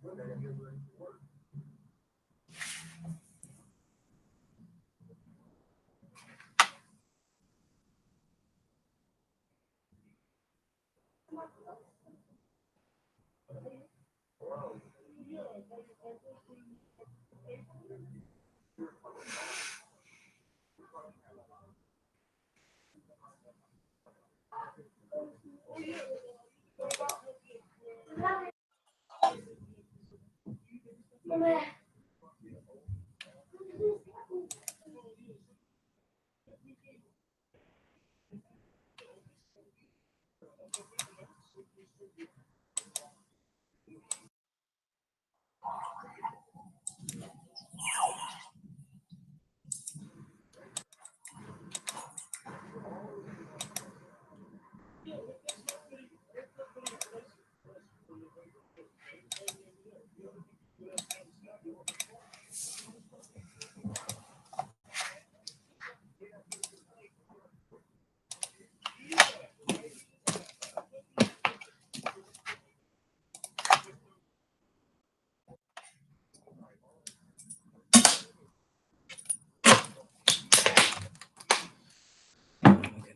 Get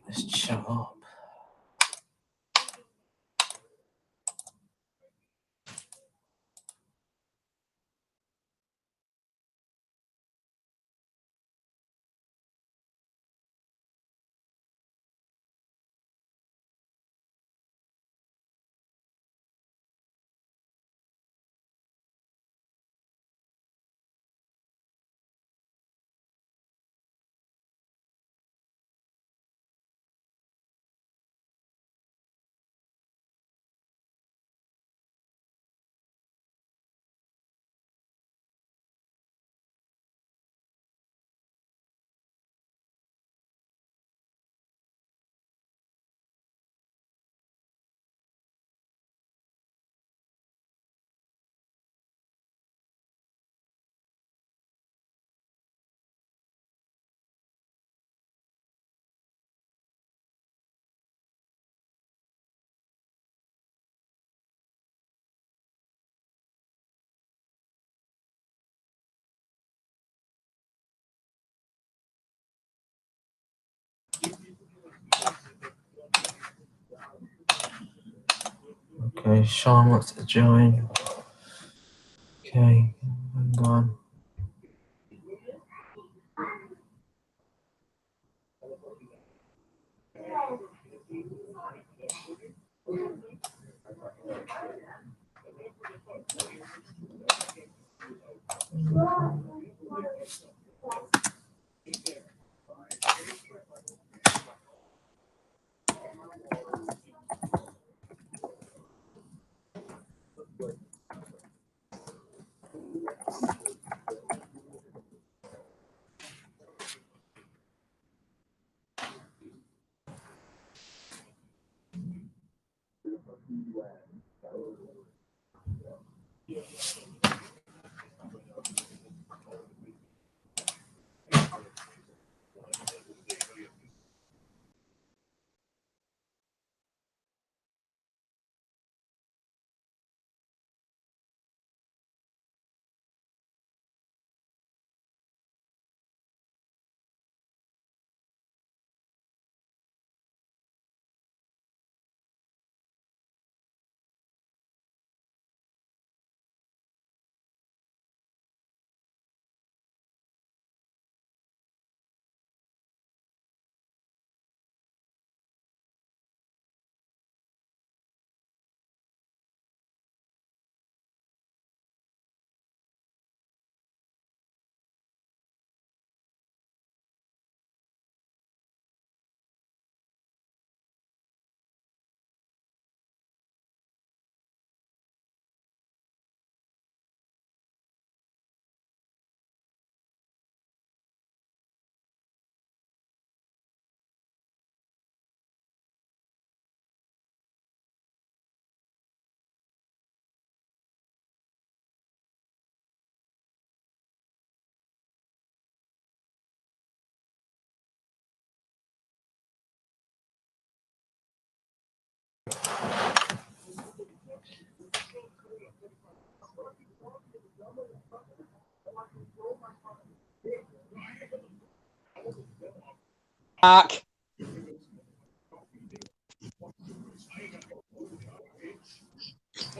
this chat up. Okay, Sean wants to join. Okay, hang on. Back.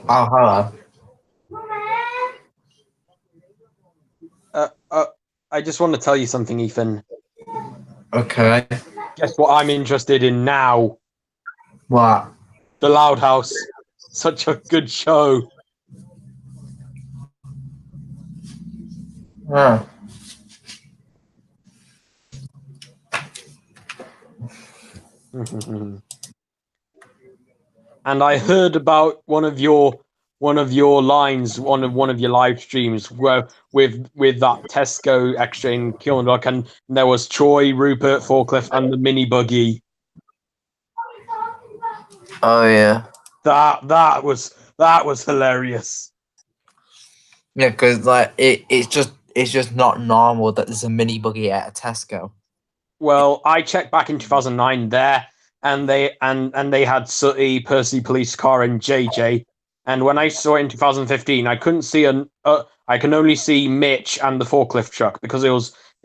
Oh, hello. I just want to tell you something, Ethan. Okay. Guess what I'm interested in now? What? The Loud House. Such a good show. Oh. And I heard about one of your lines, one of your live streams where with that Tesco extra in Kilmarnock, and there was Troy, Rupert, Forklift, and the mini buggy. Oh yeah. That was hilarious. Yeah, because like it's just not normal that there's a mini buggy at a Tesco. Well, I checked back in 2009 there, and they had Sooty, Percy Police Car, and JJ. And when I saw it in 2015, I couldn't see I can only see Mitch and the forklift truck because it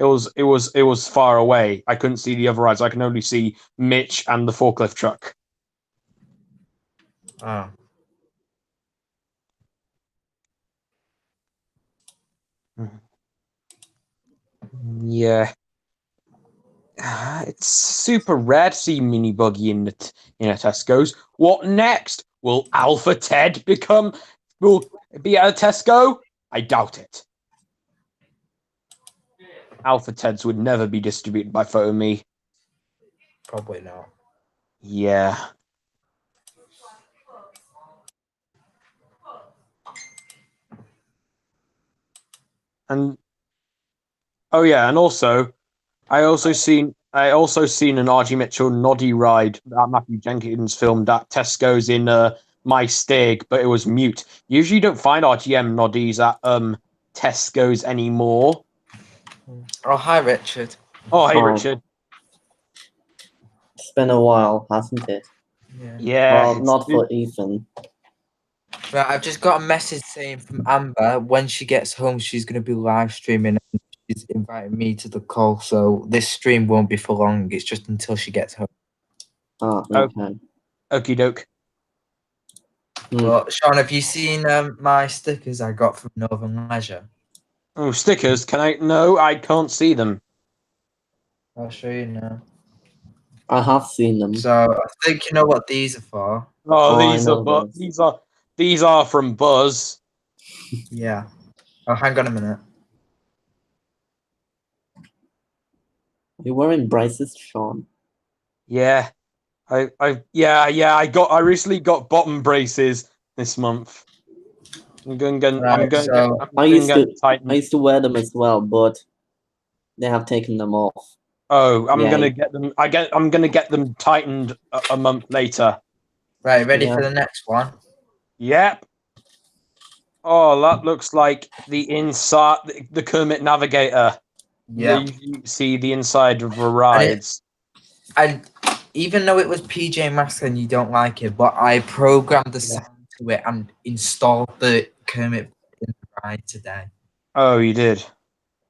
was far away. I couldn't see the other rides. I can only see Mitch and the forklift truck. Oh. Yeah. It's super rare to see mini buggy in a Tesco's. What next? Will Alpha Ted will be at a Tesco? I doubt it. Alpha Teds would never be distributed by PhotoMe. Probably not. Yeah. And oh yeah, and also I also seen an RG Mitchell Noddy ride that Matthew Jenkins filmed at Tesco's in My Stig, but it was mute. Usually you don't find RGM Noddies at Tesco's anymore. Oh, hi, Richard. Oh hey Oh. Richard. It's been a while, hasn't it? Yeah. Well, not for Ethan. Right, I've just got a message saying from Amber when she gets home she's going to be live streaming and she's invited me to the call, so this stream won't be for long. It's just until she gets home. Ah, Oh. okay. Okie doke. Well, Sean, have you seen my stickers I got from Northern Leisure? Oh, stickers. Can I? No, I can't see them. I'll show you now. I have seen them. So I think you know what these are for. Oh, I know these are from Buzz. Yeah. Oh, hang on a minute. You're wearing braces, Sean. Yeah. I recently got bottom braces this month. I'm going to I used tighten. to wear them as well, but they have taken them off. Oh, I'm Yay. gonna get them. I'm gonna get them tightened a month later. Right, ready Yeah. for the next one? Yep. Oh, that looks like the inside, the Kermit Navigator. Yeah. You see the inside of the rides. And even though it was PJ Masks and you don't like it, but I programmed the sound to it and installed the Kermit in the ride today. Oh, you did.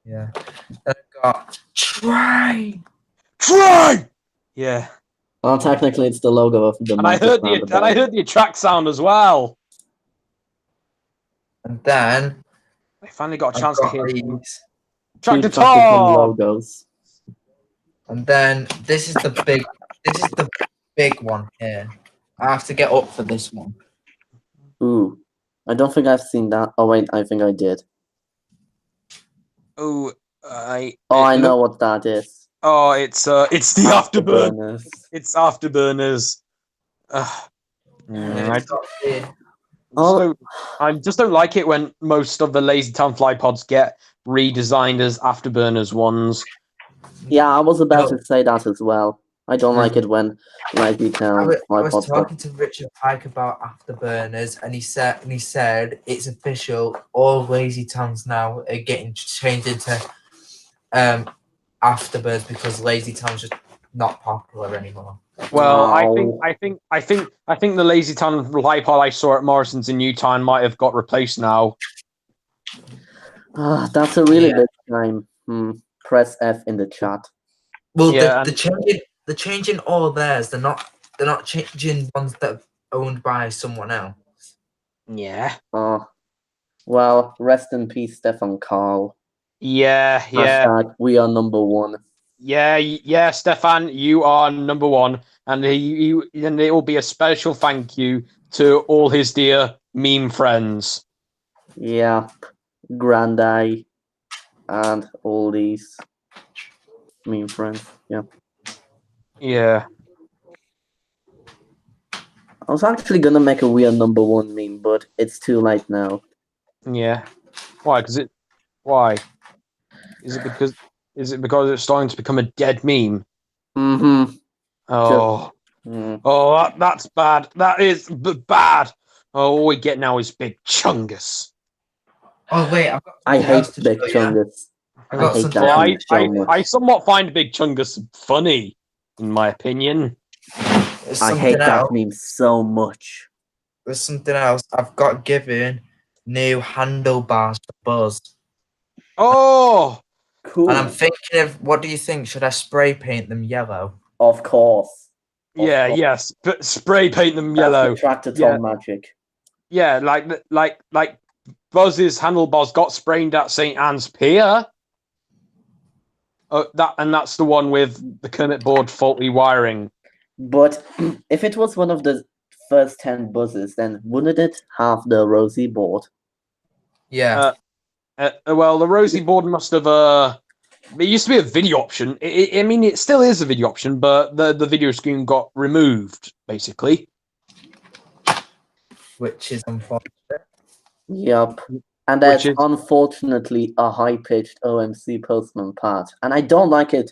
Yeah. And I got try. Yeah. Well, technically, it's the logo of the. And I heard the track sound as well. And then I finally got a I chance to got hear these. Tractor Two Tractor Tom Tom. logos. And then this is the big one here. I have to get up for this one. Ooh, I don't think I've seen that. Oh wait, I think I did. Oh, I know what that is. Oh, it's the Afterburn. Afterburners. It's Afterburners. I just don't like it when most of the Lazy Town fly pods get redesigned as Afterburners ones. Yeah, I was about to say that as well. I don't like it when Lazy Town I was talking to Richard Pike about Afterburners, and he said it's official. All Lazy Towns now are getting changed into Afterbirds because Lazy Town's just not popular anymore. Well, No. I think the Lazy Town fly pod I saw at Morrison's in Newtown might have got replaced now. That's a really Yeah. big time. Press F in the chat. Well, Yeah, the changing all theirs. They're not changing ones that are owned by someone else. yeah, Well, rest in peace, Stefan Carl. yeah. Hashtag we are number one. Yeah, Stefan, you are number one, and and it will be a special thank you to all his dear meme friends. Yeah, Grandi and all these meme friends. Yeah. Yeah. I was actually gonna make a we are number one meme, but it's too late now. Yeah. Why? Why? Is it because it's starting to become a dead meme? Mm-hmm. Oh, that's bad. That is bad. Oh, all we get now is Big Chungus. Oh wait, I've got I something hate else to Big show you. Chungus. I've I got hate something that else. meme so much. I somewhat find Big Chungus funny, in my opinion. There's I something hate that else. meme so much. There's something else. I've got given new handlebars for Buzz. Oh, Cool. And I'm thinking of, what do you think? Should I spray paint them yellow? Of course. yeah, yes. But spray paint them yellow. That's the Tractor Yeah. Tom magic. Yeah, like Buzz's handlebars got sprained at St. Anne's Pier. That's the one with the Kermit board faulty wiring. But if it was one of the first 10 buzzes, then wouldn't it have the Rosie board? Yeah. Well, the Rosie board must have. It used to be a video option. I mean, it still is a video option, but the video screen got removed, basically. Which is unfortunate. Yup. And there's unfortunately a high-pitched OMC Postman part. And I don't like it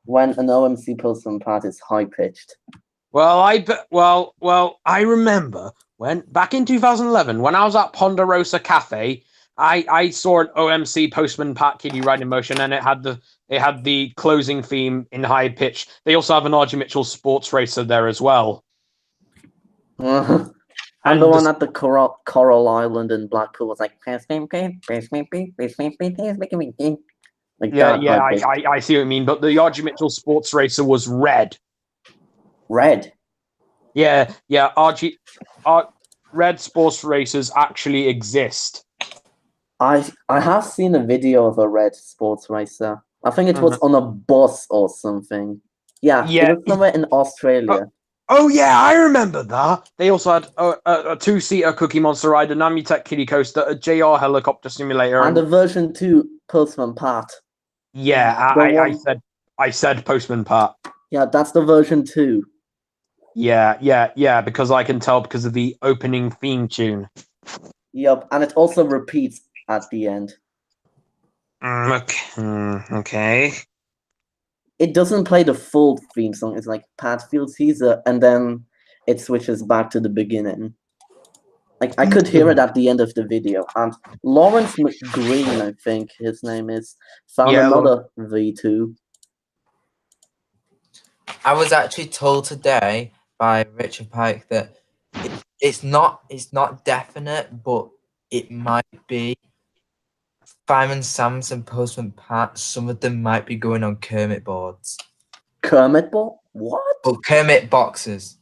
when an OMC Postman part is high-pitched. Well, I remember when back in 2011, when I was at Ponderosa Cafe, I saw an OMC Postman Pat Kiddie Ride in Motion, and it had the closing theme in high pitch. They also have an RG Mitchell Sports Racer there as well. And the one at the Coral Island in Blackpool was like, like yeah, I see what you mean. But the RG Mitchell Sports Racer was red. Red. Yeah, red sports racers actually exist. I have seen a video of a red sports racer. I think it was on a bus or something. Yeah, it was somewhere in Australia. Oh yeah, I remember that. They also had a two-seater Cookie Monster ride, a Namitech Kiddie Coaster, a JR helicopter simulator, and a version 2 Postman Pat. Yeah, I said Postman Pat. Yeah, that's the version 2. Yeah, because I can tell because of the opening theme tune. Yep, and it also repeats at the end. Okay. It doesn't play the full theme song. It's like Pat Field Caesar, and then it switches back to the beginning. Like, I could hear it at the end of the video. And Lawrence McGreen, I think his name is, found another V2. I was actually told today by Richard Pike that it's not definite, but it might be. Fireman Sam's and Postman Pat, some of them might be going on Kermit boards. Kermit board? What? Oh, Kermit boxes.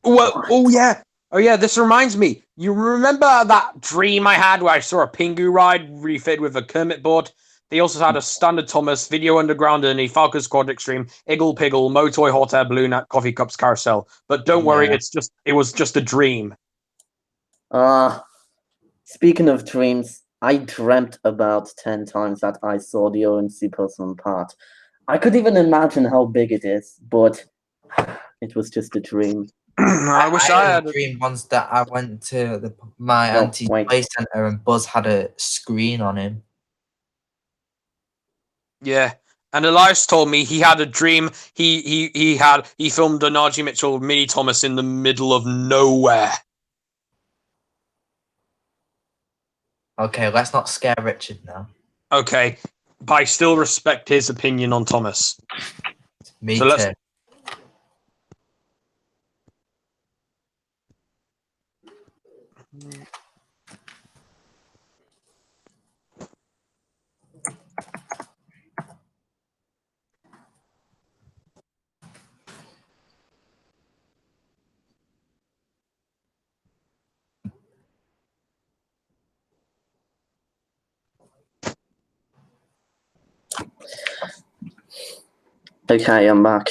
Well, oh yeah, this reminds me. You remember that dream I had where I saw a Pingu ride refitted with a Kermit board? They also had a Standard Thomas, Video Underground, and a Falcon Squad Extreme, Iggle Piggle, Motoy Hot Air Balloon at Coffee Cups Carousel. But don't worry, it was just a dream. Speaking of dreams, I dreamt about 10 times that I saw the OMC Postman Pat. I could even imagine how big it is, but it was just a dream. I wish I had a dream once that I went to my auntie's play center and Buzz had a screen on him. Yeah, and Elias told me he had a dream. He filmed an RG Mitchell Mini Thomas in the middle of nowhere. Okay, let's not scare Richard now. Okay, but I still respect his opinion on Thomas. Me too. Okay, I'm back.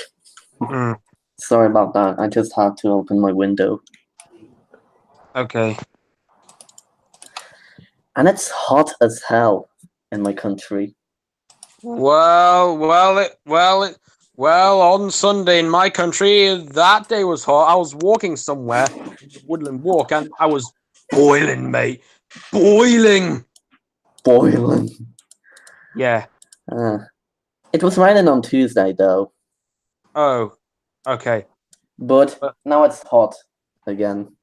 Mm, Sorry about that. I just had to open my window. okay. And it's hot as hell in my country. Well, on Sunday in my country, that day was hot. I was walking somewhere, Woodland Walk, and I was boiling, mate. Boiling! Boiling. Yeah. It was raining on Tuesday, though. Oh, okay. But now it's hot again.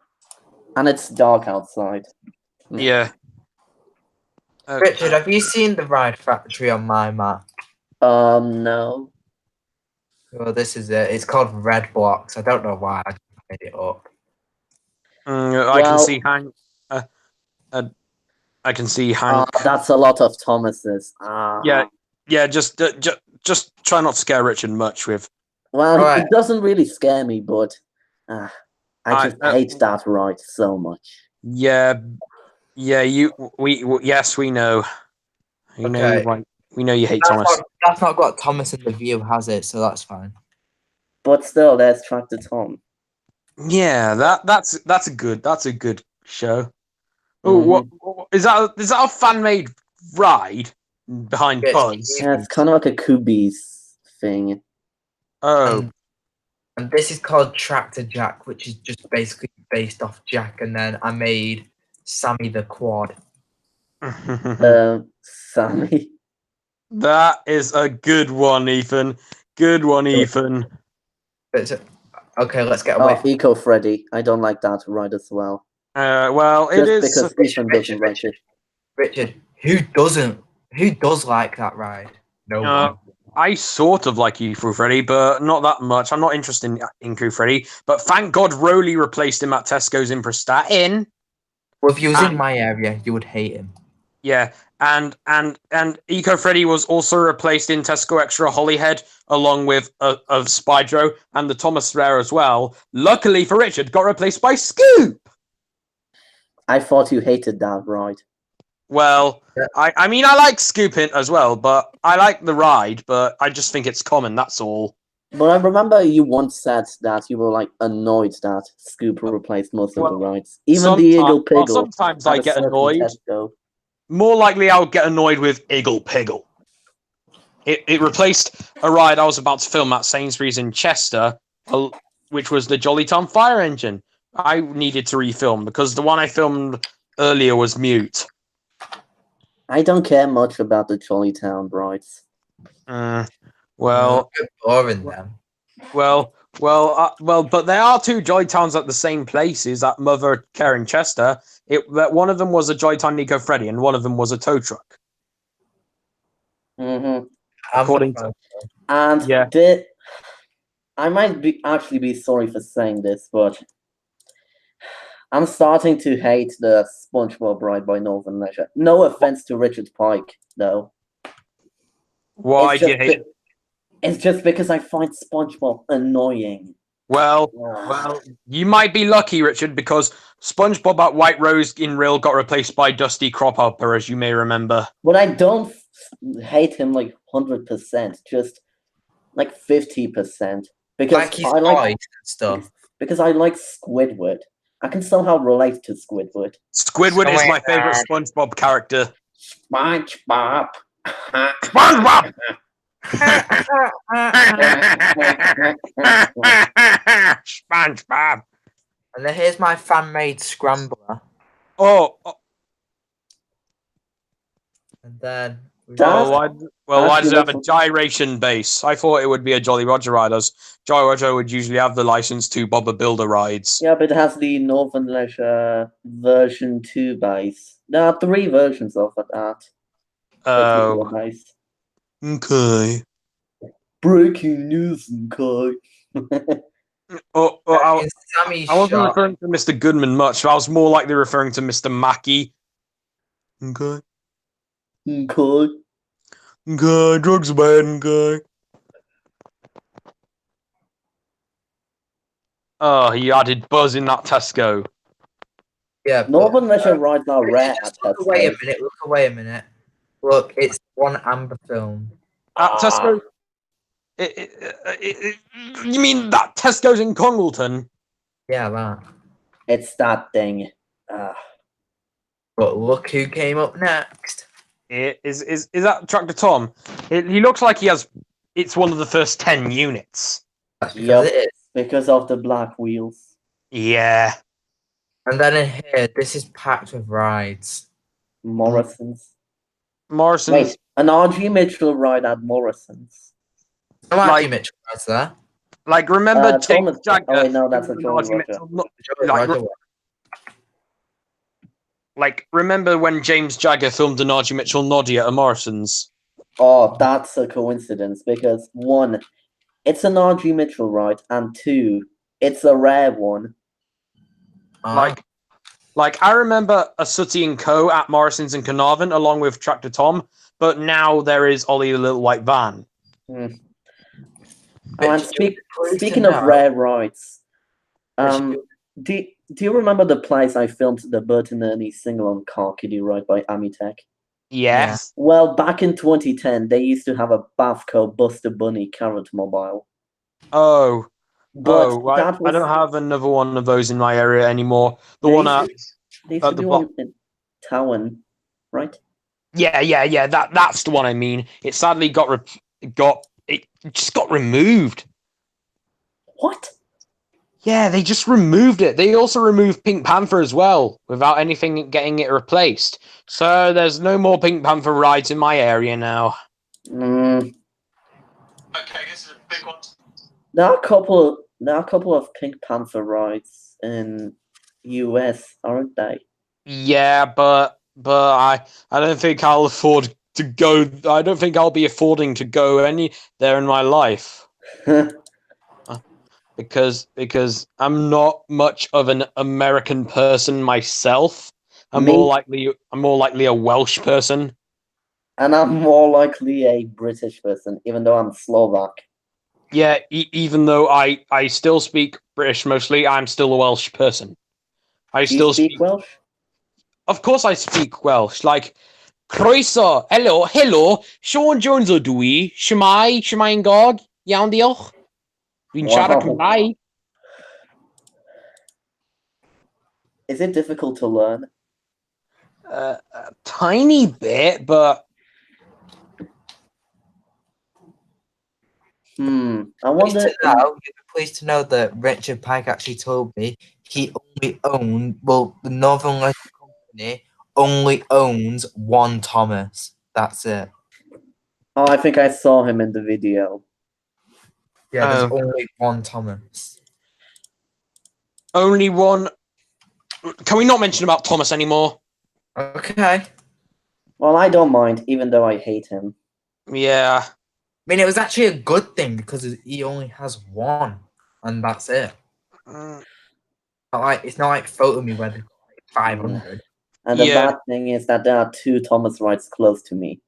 And it's dark outside. Yeah. Okay. Richard, have you seen the ride factory on my map? No. Well, this is it. It's called Red Blocks. I don't know why I made it up. I can see Hank. I can see Hank. That's a lot of Thomases. Yeah. Just try not to scare Richard much with. Well, Right. it doesn't really scare me, but I just hate that ride so much. Yeah. Yes, we know. We know you're right. We know you hate Thomas. That's not got Thomas in the view, has it? So that's fine. But still, there's Tractor Tom. Yeah, that's a good show. Oh, what is that? Is that a fan made ride behind Buzz? Yeah, it's kind of like a Kubi's thing. Oh, and this is called Tractor Jack, which is just basically based off Jack, and then I made Sammy the Quad. Sammy. That is a good one, Ethan. Good one, Ethan. Okay, let's get away. Eco Freddy. I don't like that ride as well. Well, just it is because Ethan doesn't like it. Richard, who doesn't? Who does like that ride? No one. I sort of like Eco Freddy, but not that much. I'm not interested in Eco Freddy. But thank God Rowley replaced him at Tesco's in Prestatyn. Well, if he was in my area, you would hate him. Yeah, and Eco Freddy was also replaced in Tesco Extra Holyhead, along with of Spydro and the Thomas there as well. Luckily for Richard, got replaced by Scoop. I thought you hated that ride. Well, yeah. I mean, I like Scoop as well, but I like the ride, but I just think it's common, that's all. But I remember you once said that you were like annoyed that Scoop replaced most of the rides. Even the Eagle Piggle. Sometimes I get annoyed. More likely I'll get annoyed with Eagle Piggle. It replaced a ride I was about to film at Sainsbury's in Chester, which was the Jolly Tom Fire Engine. I needed to refilm because the one I filmed earlier was mute. I don't care much about the Jolly Town rides. Well, boring them. Well, but there are two Jolly Towns at the same places at Mother Care in Chester. One of them was a Jolly Town Eco Freddy, and one of them was a tow truck. According to, and yeah, I might actually be sorry for saying this, but I'm starting to hate the SpongeBob ride by Northern Leisure. No offense to Richard Pike, though. Why do you hate it? It's just because I find SpongeBob annoying. Well, you might be lucky, Richard, because SpongeBob at White Rose in Real got replaced by Dusty Crophopper, as you may remember. But I don't hate him like 100%, just like 50%. Because I like stuff. Because I like Squidward. I can somehow relate to Squidward. Squidward is my favorite SpongeBob character. SpongeBob. SpongeBob. SpongeBob. And then here's my fan-made scrambler. Oh. And then why does it have a gyration base? I thought it would be a Jolly Roger ride, as Jolly Roger would usually have the license to Bobber Builder rides. Yeah, but it has the Northern Leisure version 2 base. There are 3 versions of that. Oh. Okay. Breaking news, okay. I wasn't referring to Mr. Goodman much. I was more likely referring to Mr. Mackey. Okay. Okay. Okay, drugs are bad, okay. Oh, he added Buzz in that Tesco. Yeah. Northern Leisure rides are rare at Tesco. Look away a minute. Look, it's one Amber film. At Tesco. You mean that Tesco's in Congleton? Yeah, that. It's that thing. But look who came up next. Is that Tractor Tom? He looks like he has. It's one of the first 10 units. That's because Yup. it is. Because of the black wheels. Yeah. And then in here, this is packed with rides. Morrison's. Morrison's. Wait, an RG Mitchell ride at Morrison's. How much Like- Mitchell rides there? Like, remember James Thomas. Jagger? Oh wait, no, that's a filmed Jolly RG Roger. Mitchell? No, Joey Like, Roger one. like, remember when James Jagger filmed an RG Mitchell noddy at a Morrison's? Oh, that's a coincidence because one, it's an RG Mitchell ride, and two, it's a rare one. Ah. Like I remember a Sooty and Co at Morrison's in Carnarvon along with Tractor Tom, but now there is Ollie the Little White Van. Oh, But and do you want to speaking of know- rare rides, Actually, do you remember the place I filmed the Bert and Ernie sing-along Car Kiddie ride by Amitech? Yes. Well, back in 2010, they used to have a Bavco Buster Bunny Carrot Mobile. Oh, But right. that was, I don't have another one of those in my area anymore. The they one used at to- they used at to the do block. one in Towan, right? yeah. That's the one I mean. It sadly got removed. What? Yeah, they just removed it. They also removed Pink Panther as well, without anything getting it replaced. So there's no more Pink Panther rides in my area now. Mm, Okay, this is a big one. there are a couple of Pink Panther rides in US, aren't they? Yeah, but I don't think I'll afford to go. I don't think I'll be affording to go any there in my life because I'm not much of an American person myself. I'm Me- more likely a Welsh person. And I'm more likely a British person, even though I'm Slovak. Yeah, even though I still speak British mostly, I'm still a Welsh person. I Do you still speak Welsh? Of course, I speak Welsh. Like, croeso, hello, Sean Jones o dwi, shmai God, iawn diolch. Dwi'n siarad Wow. Cymraeg. Is it difficult to learn? A tiny bit, but I Pleased wonder. to know, you'll be pleased to know that Richard Pike actually told me he only owned, well, the Northern Leisure Company only owns one Thomas. That's it. Oh, I think I saw him in the video. Yeah, there's Oh. only one Thomas. only one. Can we not mention about Thomas anymore? Okay. I Well, I don't mind, even though I hate him. Yeah. mean, it was actually a good thing because he only has one, and that's it. It's not like Photo Me where they've got like 500. And the Yeah. bad thing is that there are two Thomas rides close to me.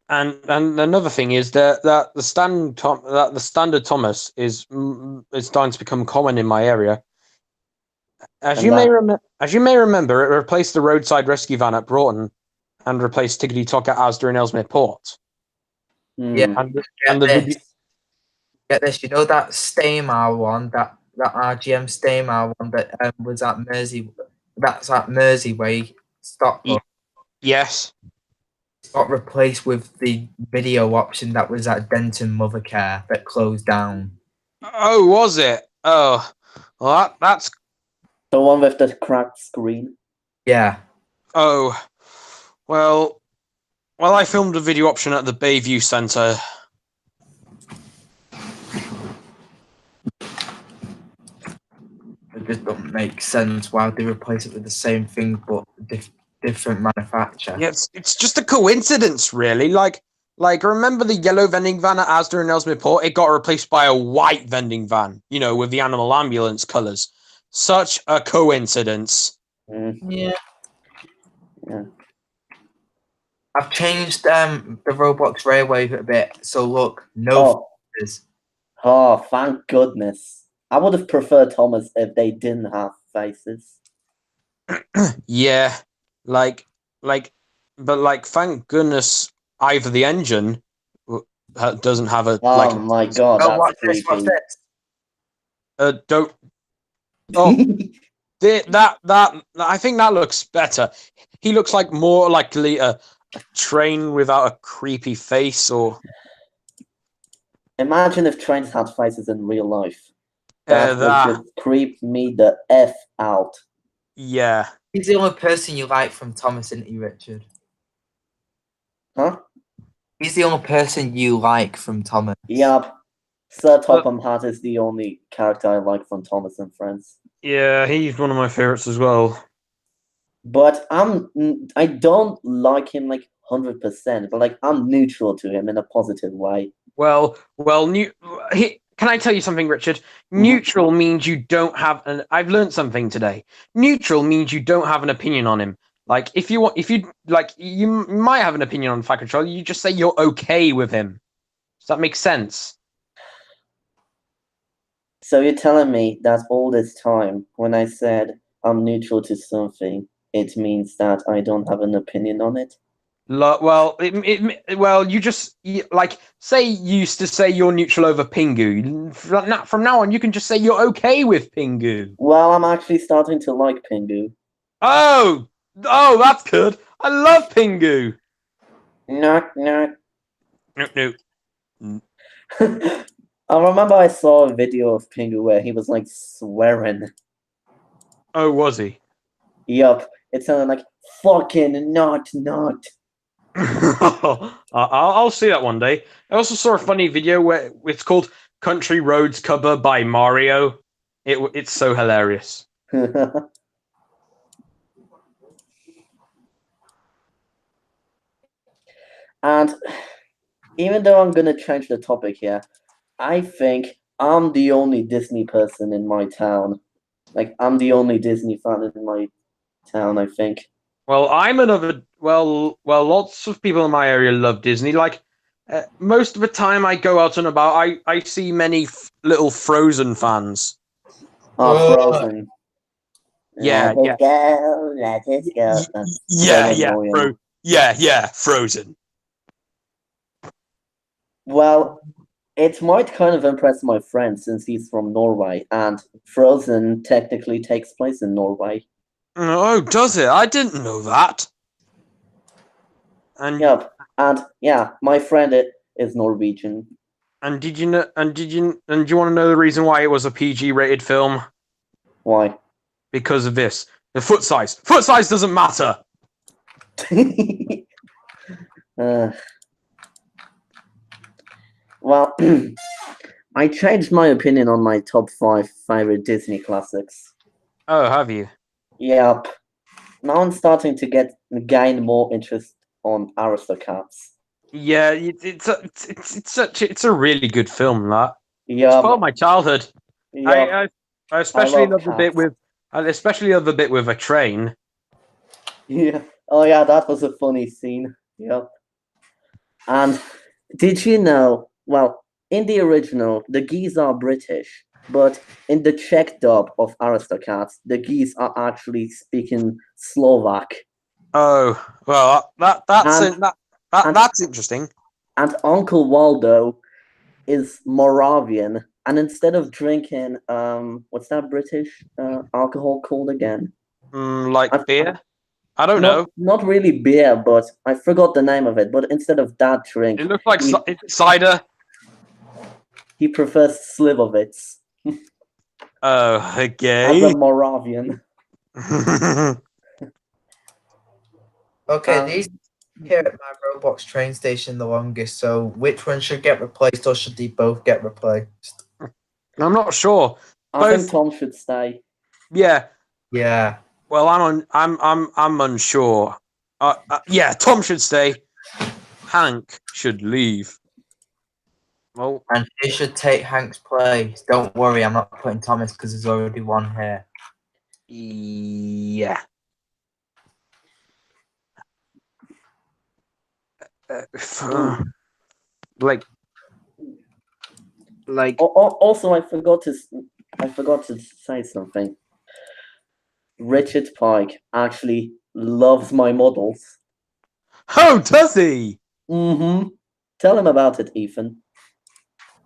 And another thing is that the standard Thomas is starting to become common in my area. As And you may remember, it replaced the roadside rescue van at Broughton and replaced Tickety Tock at Asda and Ellesmere Port. Yeah. And Get and the this. video, Get this. You know that Staymar one, that RGM Staymar one that was at Mersey. That's at Mersey Stockport. yes. Got replaced with the video option that was at Denton Mothercare that closed down. Oh, was it? Oh, well, that's The one with the cracked screen. Yeah. oh, well, I filmed a video option at the Bayview Centre. It just doesn't make sense why they replace it with the same thing but different manufacturer. Yeah, it's just a coincidence, really. Like remember the yellow vending van at Asda and Ellesmere Port? It got replaced by a white vending van, with the animal ambulance colours. Such a coincidence. Yeah. Yeah. I've changed the Roblox Railway a bit. So look, no Oh, faces. oh, thank goodness. I would have preferred Thomas if they didn't have faces. Yeah, but thank goodness Ivor the engine doesn't have a Oh like. my god, Oh, that's watch this, watch creepy. this. Don't. Oh, that I think that looks better. He looks like more likely a train without a creepy face, or Imagine if trains had faces in real life. That would that. just creep me the F out. Yeah. He's the only person you like from Thomas, isn't he, Richard? Huh? He's the only person you like from Thomas. Yup. Sir Topham Hatt is the only character I like from Thomas and Friends. Yeah, he's one of my favorites as well. But I don't like him like 100%, but like I'm neutral to him in a positive way. Well, can I tell you something, Richard? Mhm. Neutral means you don't have an. I've learned something today. Neutral means you don't have an opinion on him. Like if you might have an opinion on Fat Control. You just say you're okay with him. Does that make sense? So you're telling me that all this time, when I said I'm neutral to something, it means that I don't have an opinion on it? Well, like say you used to say you're neutral over Pingu. From now on, you can just say you're okay with Pingu. Well, I'm actually starting to like Pingu. Oh, that's good. I love Pingu. Knock, knock. No. I remember I saw a video of Pingu where he was like swearing. Oh, was he? Yup. It sounded like fucking not. I'll see that one day. I also saw a funny video where it's called "Country Roads Cover" by Mario. It's so hilarious. And even though I'm gonna change the topic here, I think I'm the only Disney person in my town. Like I'm the only Disney fan in my town, I think. Well, I'm another. Lots of people in my area love Disney. Like most of the time, I go out and about. I see many little Frozen fans. Oh, Frozen. Yeah, Let it go, let it go. That's so annoying. Yeah, Frozen. Well, it might kind of impress my friend since he's from Norway, and Frozen technically takes place in Norway. Oh, does it? I didn't know that. And Yep, and yeah, my friend is Norwegian. and did you know? And do you want to know the reason why it was a PG-rated film? Why? Because of this. The foot size. Foot size doesn't matter. Well, I changed my opinion on my top 5 favorite Disney classics. Oh, have you? Yep. Now I'm starting to gain more interest on Aristocats. Yeah, it's a really good film. That it's Yep. part of my childhood. Yep. I especially love love the bit with a train. Yeah. Oh yeah, that was a funny scene. Yep. And did you know? Well, in the original, the geese are British, but in the Czech dub of Aristocats, the geese are actually speaking Slovak. Oh well, that's interesting. And Uncle Waldo is Moravian, and instead of drinking what's that British alcohol called again? Like beer? I don't know. Not really beer, but I forgot the name of it. But instead of that drink, It looks like cider. He prefers Slivovitz. Oh, okay. As a Moravian. Okay, these here at my Roblox train station the longest, so which one should get replaced or should they both get replaced? I'm not sure. I think Tom should stay. Yeah. Yeah. Well, I'm unsure. Yeah, Tom should stay. Hank should leave. Well, and he should take Hank's place. Don't worry, I'm not putting Thomas because there's already one here. Yeah. Like. Also, I forgot to say something. Richard Pike actually loves my models. Oh, does he? Mm-hmm. Tell him about it, Ethan.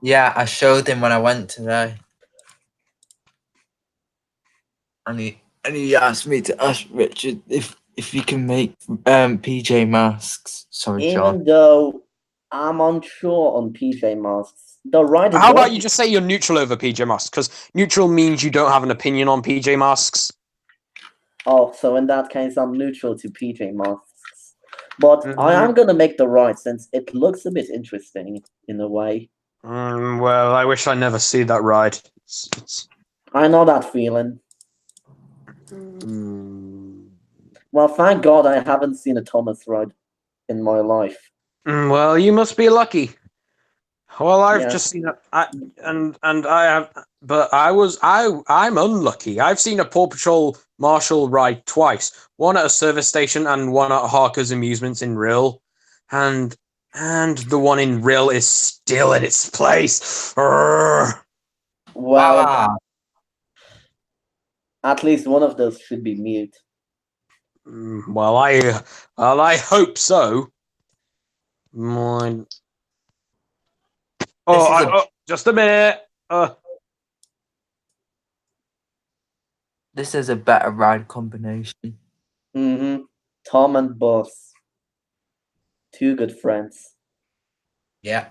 Yeah, I showed him when I went today. And he asked me to ask Richard if he can make PJ masks. Sorry, John. Even though I'm unsure on PJ masks, the writer How about does- you just say you're neutral over PJ Masks? Because neutral means you don't have an opinion on PJ Masks. Oh, so in that case, I'm neutral to PJ masks. But I Mhm. am gonna make the ride since it looks a bit interesting in a way. Well, I wish I never see that ride. I know that feeling. Mm, Well, thank God I haven't seen a Thomas ride in my life. well, you must be lucky. Well, I've Yeah. just seen it, and I have, but I'm unlucky. I've seen a Paw Patrol Marshall ride twice. One at a service station and one at Harker's Amusements in Rill, and the one in Rill is still in its place. Urgh. Well, Ah, at least one of those should be mute. Well, I hope so. Mine. Just a minute. this is a better ride combination. Mm-hmm. Tom and Buzz. Two good friends. Yeah.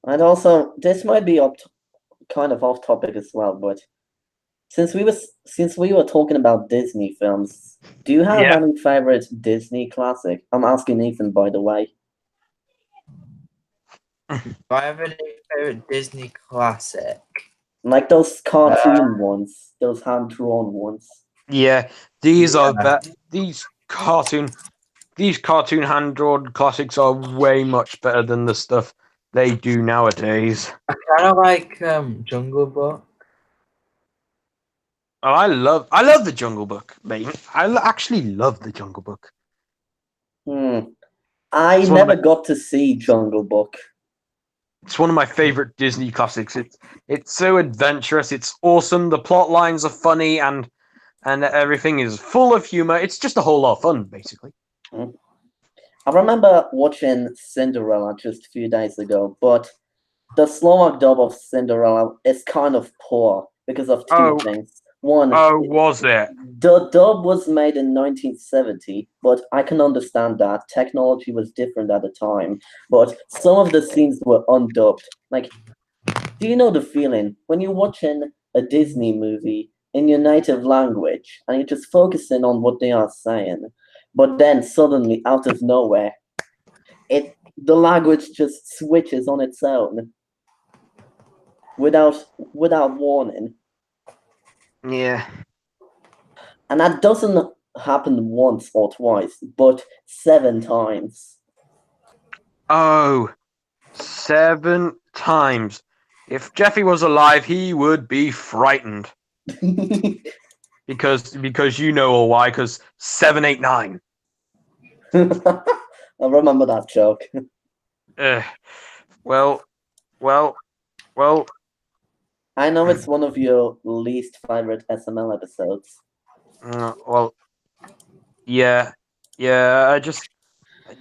And also, this might be kind of off topic as well, but since we were talking about Disney films, do you have Yeah. any favorite Disney classic? I'm asking Ethan, by the way. Do I have any favorite Disney classic? Like those cartoon ones, those hand-drawn ones. Yeah, these are Yeah. these cartoon hand drawn classics are way much better than the stuff they do nowadays. I kind of like Jungle Book. Oh, I love the Jungle Book, mate. Actually love the Jungle Book. I It's one of never got to see Jungle Book. It's one of my favorite Disney classics. It's so adventurous. It's awesome. The plot lines are funny and everything is full of humor. It's just a whole lot of fun, basically. I remember watching Cinderella just a few days ago, but the slow-mo dub of Cinderella is kind of poor because of two things. One, Oh, was it? the dub was made in 1970, but I can understand that. Technology was different at the time, but some of the scenes were undubbed. Like, do you know the feeling when you're watching a Disney movie in your native language and you're just focusing on what they are saying, but then suddenly, out of nowhere, the language just switches on its own without warning. Yeah. And that doesn't happen once or twice, but 7 times. Oh, 7 times. If Jeffy was alive, he would be frightened. Because you know why, because 7, 8, 9. I remember that joke. Well. I know it's one of your least favorite SML episodes. Well. Yeah. I just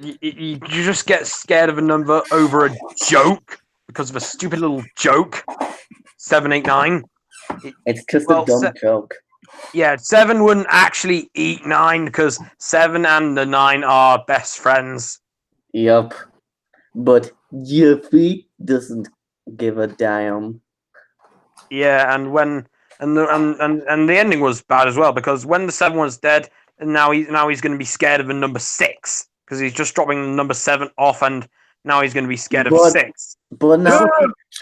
you just get scared of a number over a joke because of a stupid little joke. 7, 8, 9. It's just a dumb joke. Yeah, 7 wouldn't actually eat 9 because 7 and the 9 are best friends. Yup. But Yuffie doesn't give a damn. Yeah, and the ending was bad as well because when the 7 was dead, and now he's going to be scared of a number 6 because he's just dropping number 7 off, and now he's going to be scared of 6. But now,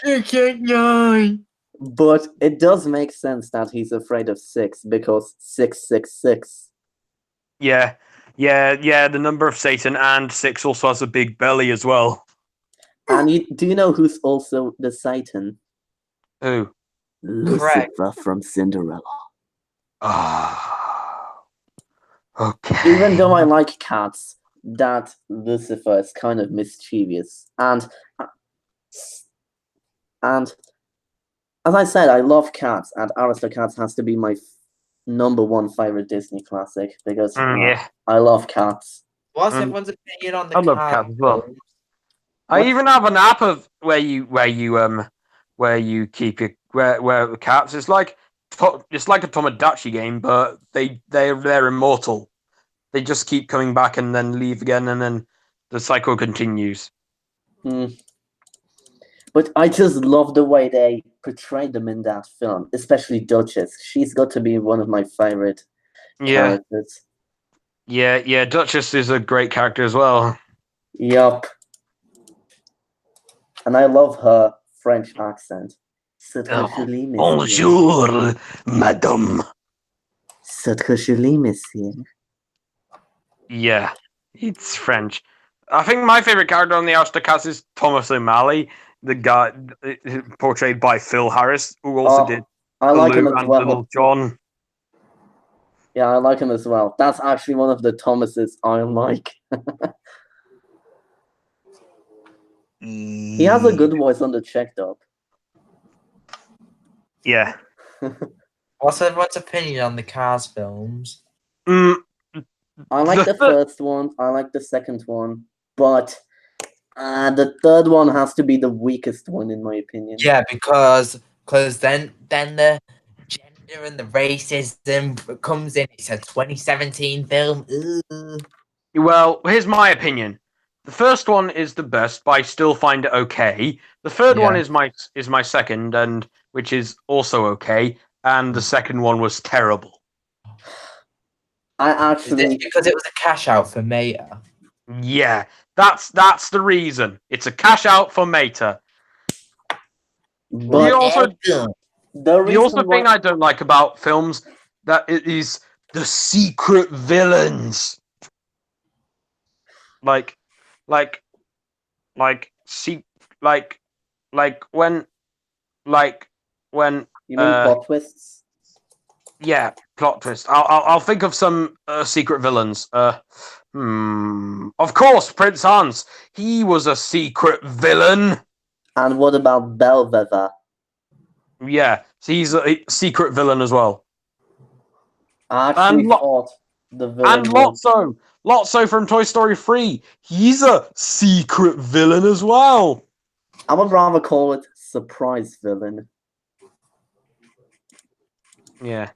6, 8, 9. but it does make sense that he's afraid of 6 because 666. Yeah, the number of Satan, and 6 also has a big belly as well. And do you know who's also the Satan? Who? Lucifer from Cinderella. Ah, okay. Even though I like cats, that Lucifer is kind of mischievous. And as I said, I love cats, and Aristocats has to be my #1 favorite Disney classic because Yeah, I love cats. What's Um, everyone's opinion on the I love Cars cats as well. films? I What? even have an app of where you keep your where the cats. It's like a Tomodachi game, but they're immortal. They just keep coming back and then leave again, and then the cycle continues. But I just love the way they portrayed them in that film, especially Duchess. She's got to be one of my favorite Yeah, characters. yeah. Duchess is a great character as well. Yup. And I love her French accent. C'est très joli, monsieur. Bonjour, madame. C'est très joli, monsieur. Yeah, it's French. I think my favorite character on the Aristocats is Thomas O'Malley, the guy portrayed by Phil Harris, who also did I like him Baloo as and well. Little John. Yeah, I like him as well. That's actually one of the Thomases I like. He has a good voice on the Czech dub. Yeah. What's everyone's opinion on the Cars films? I like the first one. I like the second one, but the third one has to be the weakest one in my opinion. Yeah, because then the gender and the racism comes in. It's a 2017 film. Ugh. Well, here's my opinion. The first one is the best, but I still find it okay. The third one is my second, and which is also okay. And the second one was terrible. I Is actually this because it was a cash out for Meta? Yeah, that's the reason. It's a cash out for Meta. but the The reason also why thing I don't like about films that it is the secret villains. Like when you mean plot twists? yeah, plot twist. I'll think of some secret villains. Of course, Prince Hans. He was a secret villain. And what about Bellwether? Yeah, so he's a secret villain as well. I actually And thought the villain And was Lotso from Toy Story 3. He's a secret villain as well. I would rather call it surprise villain Yeah.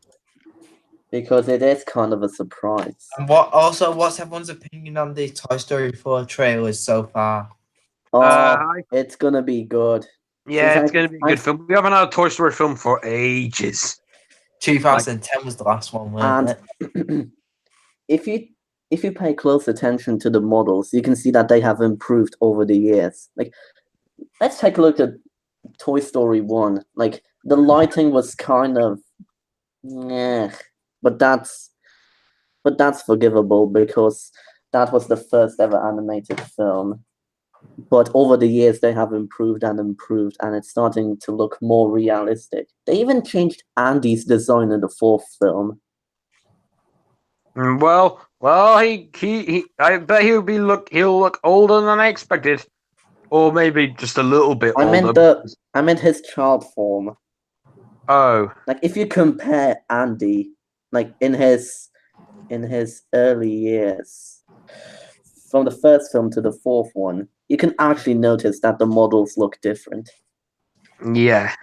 because it is kind of a surprise. And what's everyone's opinion on the Toy Story 4 trailers so far? It's gonna be good. Yeah, it's going to be a good film. We haven't had a Toy Story film for ages. 2010 was the last one, wasn't And if you pay close attention to the models, you can see that they have improved over the years. Like, let's take a look at Toy Story 1. Like, the lighting was kind of but that's forgivable because that was the first ever animated film. But over the years, they have improved, and it's starting to look more realistic. They even changed Andy's design in the fourth film. Well, he I bet he'll look older than I expected, or maybe just a little bit older. I meant his child form. Oh, Like, if you compare Andy, like in his early years, from the first film to the fourth one, you can actually notice that the models look different. yeah.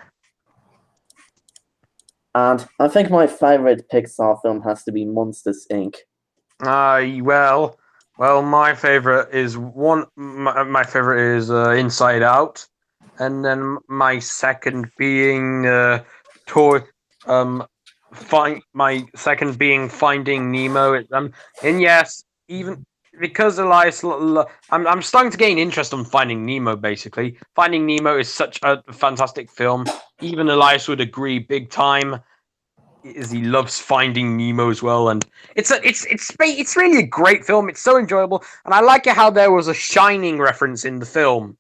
And I think my favorite Pixar film has to be Monsters, Inc. Well, my favorite is Inside Out, and then my second being Finding Nemo. And yes, even because Elias, I'm starting to gain interest on Finding Nemo. Basically, Finding Nemo is such a fantastic film. Even Elias would agree, big time. Is he loves Finding Nemo as well, and it's really a great film. It's so enjoyable, and I like it how there was a Shining reference in the film.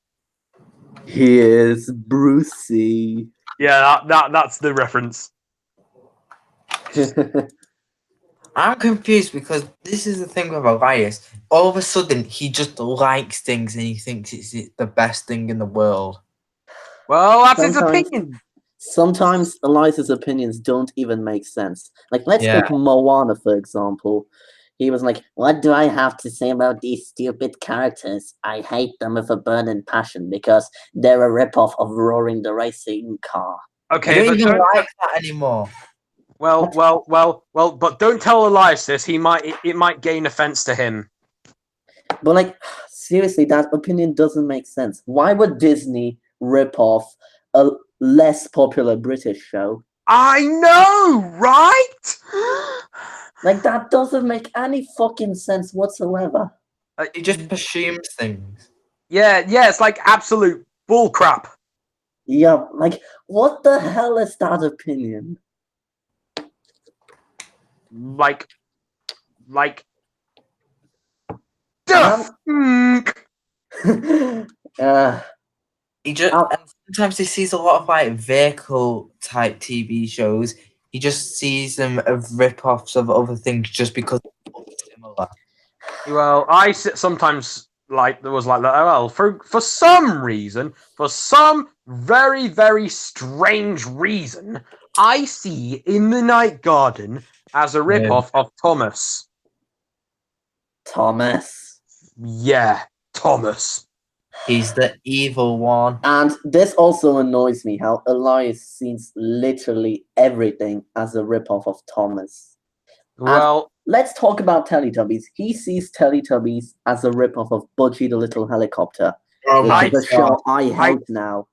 Here's Brucey. Yeah, that's the reference. I'm confused because this is the thing with Elias. All of a sudden, he just likes things and he thinks it's the best thing in the world. Well, that's his Sometimes- opinion. sometimes Elias's opinions don't even make sense. Like, let's Yeah. take Moana, for example. He was like, what do I have to say about these stupid characters? I hate them with a burning passion because they're a ripoff of Roaring the Racing Car. I Okay, don't but even don't, like that anymore. well, but don't tell Elias this. It might gain offense to him. But, like, seriously, that opinion doesn't make sense. Why would Disney rip off a less popular British show? I know, right? Like, that doesn't make any fucking sense whatsoever. He just assumes things. Yeah, it's like absolute bullcrap. Yeah, like, what the hell is that opinion? Like, Um, uh, He just Oh. and sometimes he sees a lot of like vehicle type TV shows. He just sees them as rip-offs of other things just because they look similar. well, I sometimes like there was like that. Well, for some reason, for some very very strange reason, I see In the Night Garden as a rip-off of Thomas. Thomas. Yeah, Thomas. He's the evil one. And this also annoys me how Elias sees literally everything as a ripoff of Thomas. Well, Let's talk about Teletubbies. He sees Teletubbies as a ripoff of Budgie the Little Helicopter. Oh Which my is a god. show I hate now.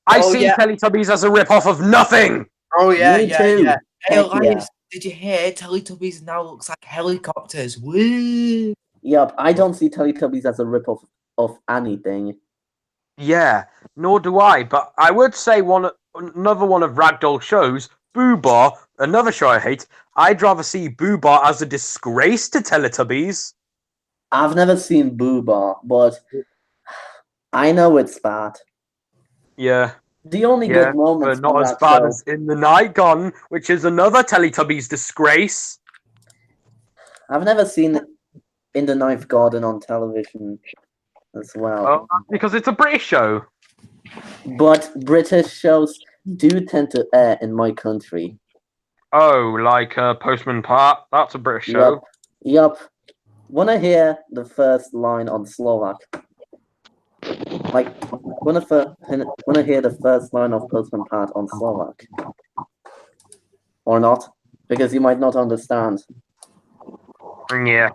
I Oh, see yeah. Teletubbies as a rip-off of nothing. Oh yeah, Me yeah, too. yeah. Hey, Heck Elias, yeah. did you hear? Teletubbies now looks like helicopters. Woo! Yep, I don't see Teletubbies as a ripoff of anything. Yeah, nor do I. But I would say another one of Ragdoll shows, Boo Bar, another show I hate. I'd rather see Boo Bar as a disgrace to Teletubbies. I've never seen Boo Bar, but I know it's bad. Yeah, The only good moments but not from as that bad show. as In the Night Gone, which is another Teletubbies disgrace. I've never seen In the Ninth Garden on television as well. Oh, because it's a British show. But British shows do tend to air in my country. Oh, like Postman Pat. That's a British show. Yup. Wanna hear the first line on Slovak? Like, wanna hear the first line of Postman Pat on Slovak? Or not? Because you might not understand. Yeah.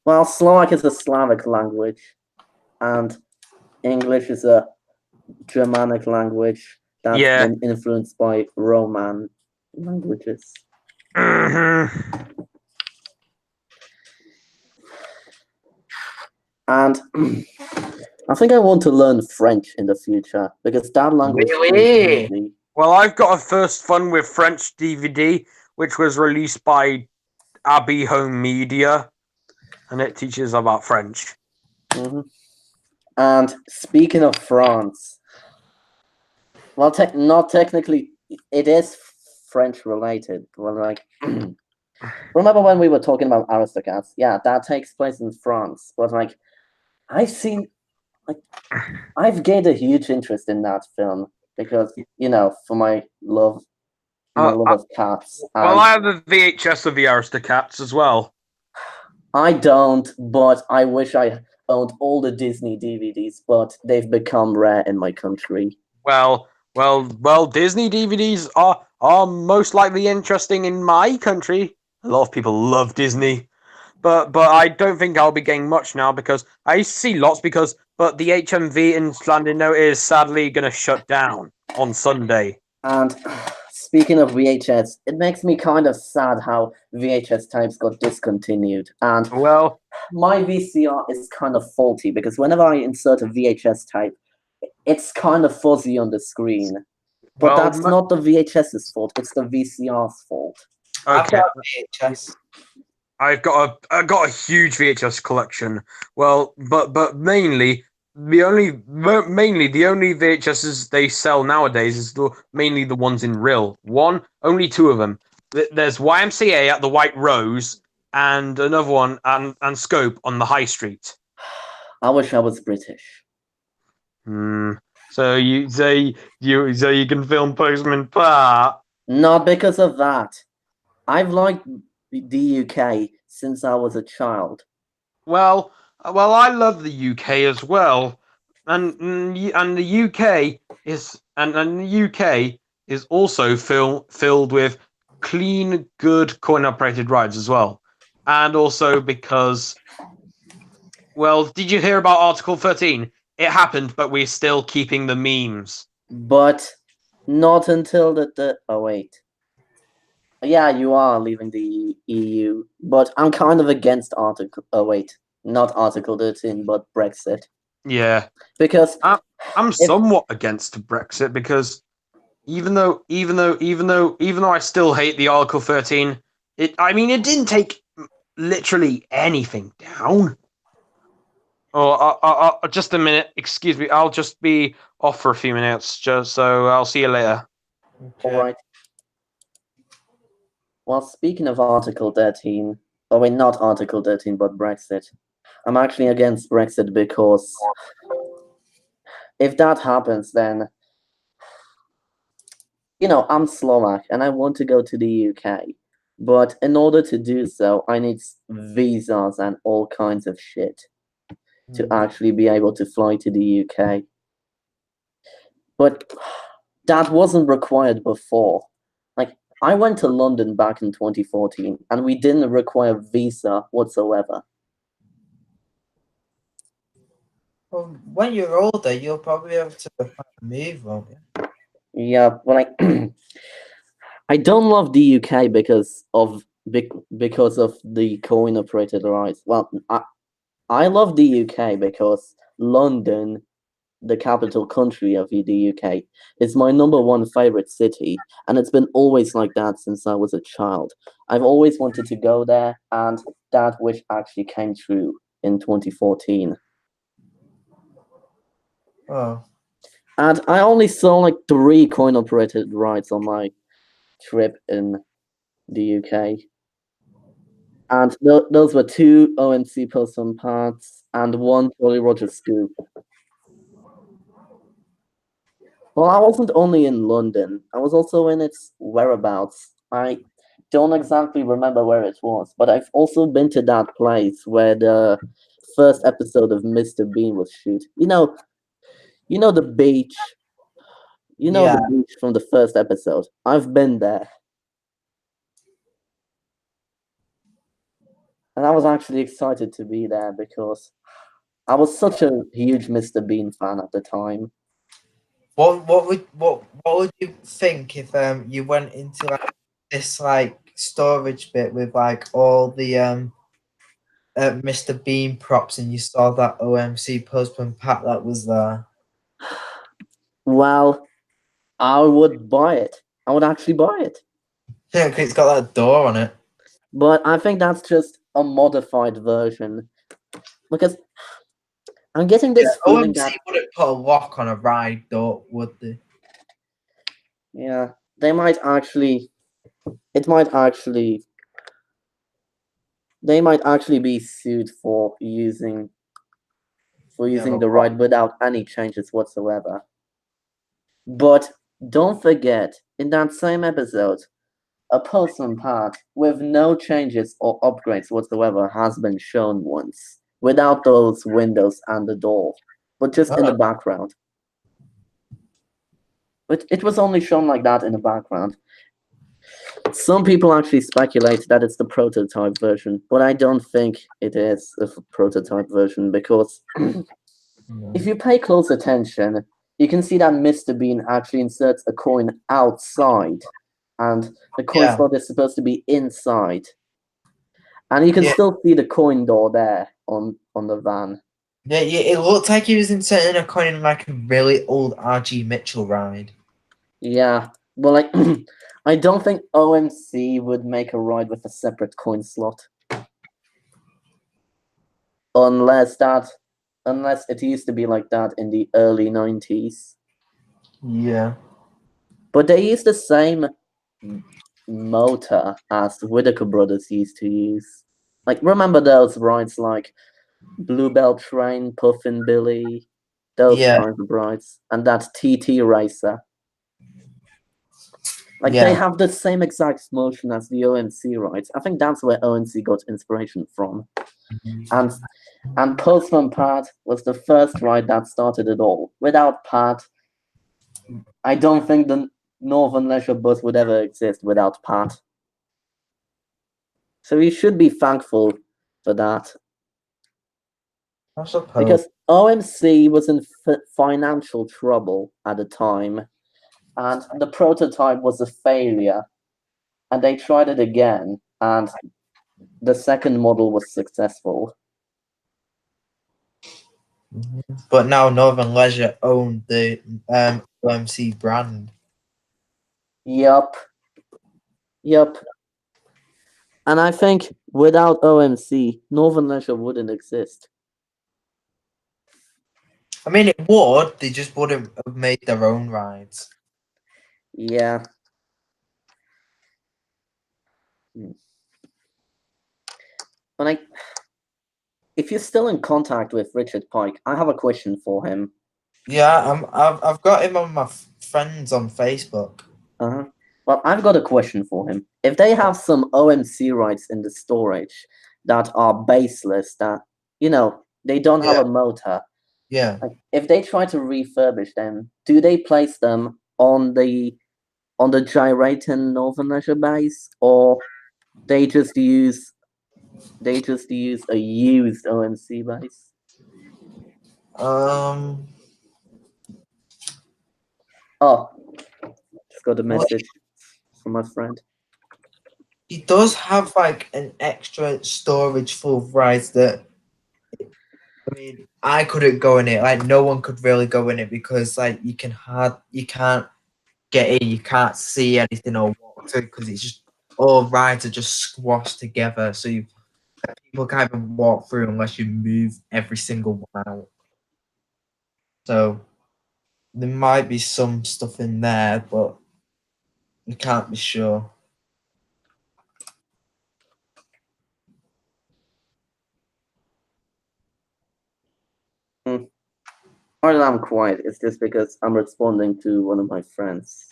Well, Slovak is a Slavic language, and English is a Germanic language that's been influenced by Roman languages. Mm-hmm. And I think I want to learn French in the future because that language Really? is easy. Well, I've got a First Fun with French DVD, which was released by Abbey Home Media, and it teaches about French. Mm-hmm. And speaking of France, well, not technically, it is French related. Well, like, remember when we were talking about Aristocats? Yeah, that takes place in France. But like, I've gained a huge interest in that film because for my love of cats. Well, I have a VHS of the Aristocats as well. I don't, but I wish I owned all the Disney DVDs, but they've become rare in my country. Well, Disney DVDs are most likely interesting in my country. A lot of people love Disney, but I don't think I'll be getting much now because I see lots but the HMV in Slandino is sadly going to shut down on Sunday. And speaking of VHS, it makes me kind of sad how VHS types got discontinued. And well, my VCR is kind of faulty because whenever I insert a VHS type, it's kind of fuzzy on the screen. But that's not the VHS's fault, it's the VCR's fault. Okay. I've got VHS. I've got a huge VHS collection. Well, but mainly the only VHSs they sell nowadays is mainly the ones in Rill. Only two of them. There's YMCA at the White Rose and another one and Scope on the High Street. I wish I was British. So you can film Postman Pat. Not because of that. I've liked the UK since I was a child. Well, I love the UK as well, and the UK is also filled with clean, good coin-operated rides as well, and also because, well, did you hear about Article 13? It happened, but we're still keeping the memes. But not until oh wait. Yeah, you are leaving the EU, but I'm kind of against Article. Oh wait, not Article 13, but Brexit. Yeah, Because I'm somewhat against Brexit because even though I still hate the Article 13, it didn't take literally anything down. Oh, just a minute. Excuse me. I'll just be off for a few minutes. Just so I'll see you later. all right. Well, speaking of Article 13, oh wait, not Article 13, but Brexit. I'm actually against Brexit because if that happens, then I'm Slovak and I want to go to the UK. But in order to do so, I need visas and all kinds of shit to actually be able to fly to the UK. But that wasn't required before. Like, I went to London back in 2014 and we didn't require visa whatsoever. Well, when you're older, you'll probably be able to move, won't you? Yeah, well, I don't love the UK because of the coin operated rights. Well, I love the UK because London, the capital country of the UK, is my #1 favorite city, and it's been always like that since I was a child. I've always wanted to go there, and that wish actually came true in 2014. Oh. And I only saw like 3 coin operated rides on my trip in the UK. And those were 2 OMC Postman Pats and 1 Jolly Roger Scoop. Well, I wasn't only in London, I was also in its whereabouts. I don't exactly remember where it was, but I've also been to that place where the first episode of Mr. Bean was shoot. You know the beach. Yeah. The beach from the first episode. I've been there. And I was actually excited to be there because I was such a huge Mr. Bean fan at the time. What would you think if you went into like this like storage bit with like all the Mr. Bean props and you saw that OMC Postman Pat that was there? Well, I would buy it. I would actually buy it. Yeah, 'cause it's got that door on it. But I think that's just a modified version. Because I'm getting this feeling OMC that wouldn't put a lock on a ride door, would they? yeah, they might actually be sued for using the ride without any changes whatsoever. But don't forget, in that same episode, a Postman Pat with no changes or upgrades whatsoever has been shown once, without those windows and the door, but just in the background. But it was only shown like that in the background. Some people actually speculate that it's the prototype version, but I don't think it is a prototype version because if you pay close attention, you can see that Mr. Bean actually inserts a coin outside, and the coin slot is supposed to be inside. And you can still see the coin door there on the van. Yeah, it looked like he was inserting a coin in like a really old R.G. Mitchell ride. Yeah, well, like, I don't think OMC would make a ride with a separate coin slot. Unless it used to be like that in the early 90s. Yeah. But they used the same motor as the Whittaker brothers used to use. Like, remember those rides like Bluebell Train, Puffin Billy? Those Yeah. are the brides. And that TT Racer. Like, Yeah. they have the same exact motion as the OMC rides. I think that's where OMC got inspiration from. And Postman Pat was the first ride that started it all. Without Pat, I don't think the Northern Leisure Bus would ever exist without Pat. So we should be thankful for that. I suppose. Because OMC was in financial trouble at the time, and the prototype was a failure. And they tried it again, and the second model was successful. But now Northern Leisure own the OMC brand. Yup. And I think without OMC, Northern Leisure wouldn't exist. I mean, it would. They just wouldn't have made their own rides. Yeah. But if you're still in contact with Richard Pike, I have a question for him. Yeah, I've got him on my friends on Facebook. Uh-huh. Well, I've got a question for him. If they have some OMC rides in the storage that are baseless, that, they don't have a motor, Yeah. like, if they try to refurbish them, do they place them on the gyrating Northern Leisure base, or they just use a used OMC base? Oh, just got a message from my friend. He does have like an extra storage full of rides that, I mean, I couldn't go in it. Like, no one could really go in it because like you can't get in, you can't see anything or walk through because it's just all rides are just squashed together. So people can't even walk through unless you move every single one out. So there might be some stuff in there, but you can't be sure. Or I'm quiet. It's just because I'm responding to one of my friends.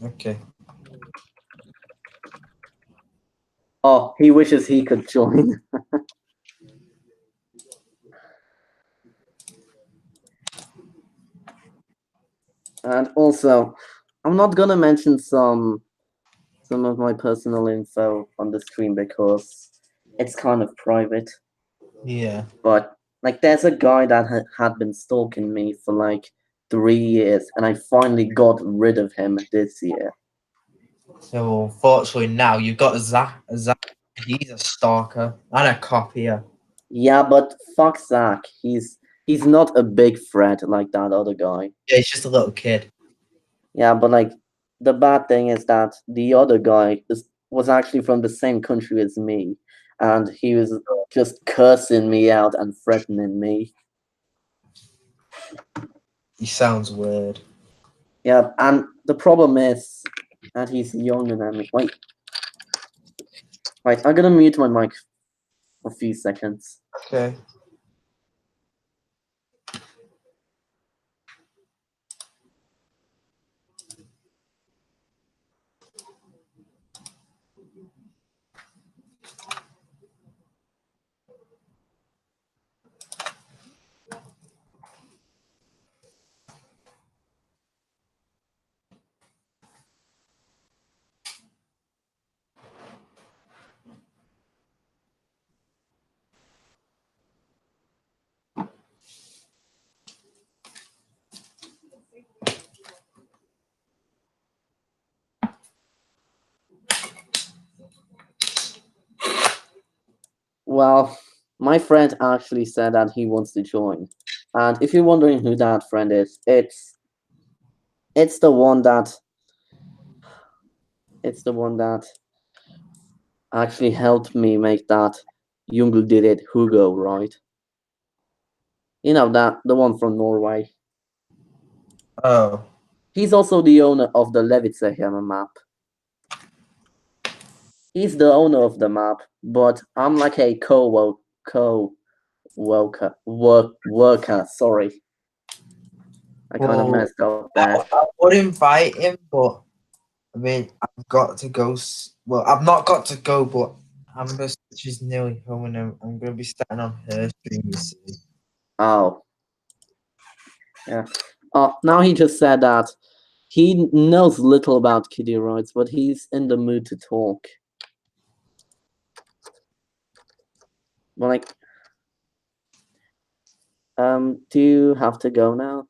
Okay. Oh, he wishes he could join. And also, I'm not gonna mention some of my personal info on the stream because it's kind of private. Yeah. But like, there's a guy that had been stalking me for like 3 years, and I finally got rid of him this year. So unfortunately now you've got Zach. He's a stalker and a copier. Yeah, but fuck Zach. He's not a big threat like that other guy. Yeah, he's just a little kid. Yeah, but like, the bad thing is that the other guy was actually from the same country as me, and he was just cursing me out and threatening me. He sounds weird. Yeah, and the problem is that he's younger than me. Wait, I'm gonna mute my mic for a few seconds. Okay. Well, my friend actually said that he wants to join. And if you're wondering who that friend is, it's the one that actually helped me make that Jungle did it Hugo, right? You know, that the one from Norway. Oh. He's also the owner of the Levitsehammer map. He's the owner of the map, but I'm like a worker, sorry. I kind of Well, messed up there. I would invite him, but I mean, I've got to go. Well, I've not got to go, but Amber, she's nearly home, and I'm going to be starting on her stream. You see. Oh. Yeah. Oh, now he just said that he knows little about Kiddiroids, but he's in the mood to talk. Well, like, do you have to go now?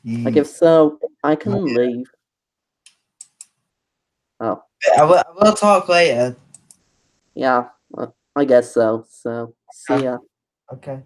Like, if so, I can leave. Oh, I will talk later. yeah, I guess so. So, see ya. Okay.